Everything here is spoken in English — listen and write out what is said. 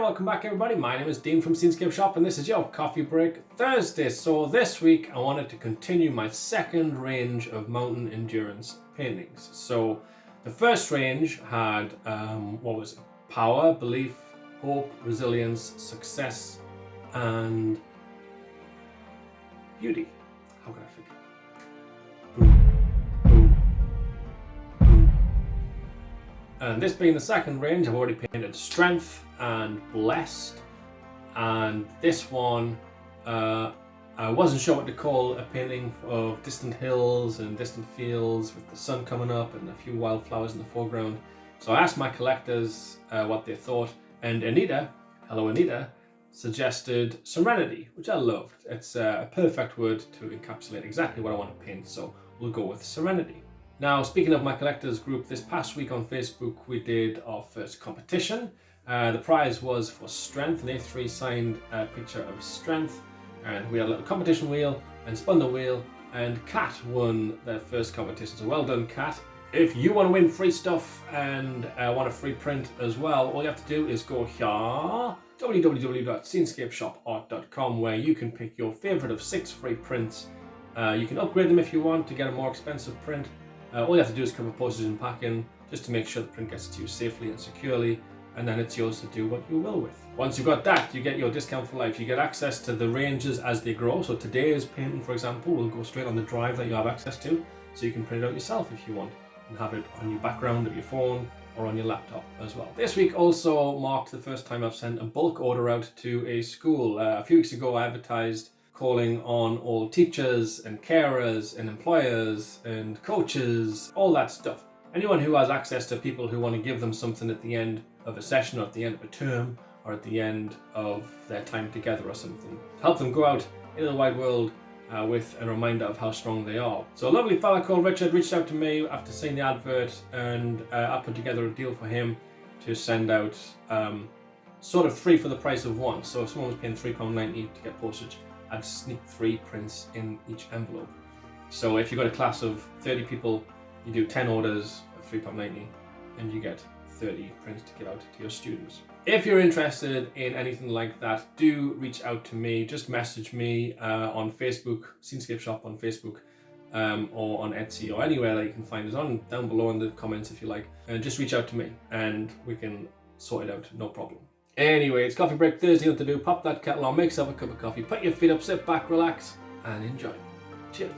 welcome back everybody. My name is Dean from Scenescapeshop and this is your Coffee Break Thursday. So this week I wanted to continue my second range of mountain endurance paintings. So the first range had, power, belief, hope, resilience, success, and beauty. How could I forget? And this being the second range, I've already painted strength and blessed. And this one, I wasn't sure what to call a painting of distant hills and distant fields with the sun coming up and a few wildflowers in the foreground. So I asked my collectors what they thought, and Anita, hello Anita, suggested Serenity, which I loved. It's a perfect word to encapsulate exactly what I want to paint, so we'll go with Serenity. Now, speaking of my collectors group, this past week on Facebook we did our first competition. The prize was for strength, and A3 signed a picture of strength, and we had a little competition wheel and spun the wheel, and Kat won their first competition. So well done, Kat. If you want to win free stuff and want a free print as well, all you have to do is go here, www.scenescapeshopart.com, where you can pick your favorite of 6 free prints. You can upgrade them if you want to get a more expensive print. All you have to do is cover postage and packing just to make sure the print gets to you safely and securely, and then it's yours to do what you will with. Once you've got that, you get your discount for life. You get access to the ranges as they grow. So today's painting, for example, will go straight on the drive that you have access to, so you can print it out yourself if you want and have it on your background of your phone or on your laptop as well. This week also marked the first time I've sent a bulk order out to a school. A few weeks ago I advertised calling on all teachers and carers and employers and coaches, all that stuff. Anyone who has access to people who want to give them something at the end of a session or at the end of a term or at the end of their time together or something. Help them go out into the wide world with a reminder of how strong they are. So a lovely fella called Richard reached out to me after seeing the advert, and I put together a deal for him to send out sort of 3 for the price of 1. So if someone was paying £3.90 to get postage, I'd sneak 3 prints in each envelope. So if you've got a class of 30 people, you do 10 orders of £3.90 and you get 30 prints to give out to your students. If you're interested in anything like that, do reach out to me. Just message me on Facebook, Scenescapeshop on Facebook, or on Etsy, or anywhere that you can find us on, down below in the comments if you like. And just reach out to me and we can sort it out, no problem. Anyway, it's Coffee Break Thursday. What to do? Pop that kettle on, make yourself a cup of coffee, put your feet up, sit back, relax, and enjoy. Cheers.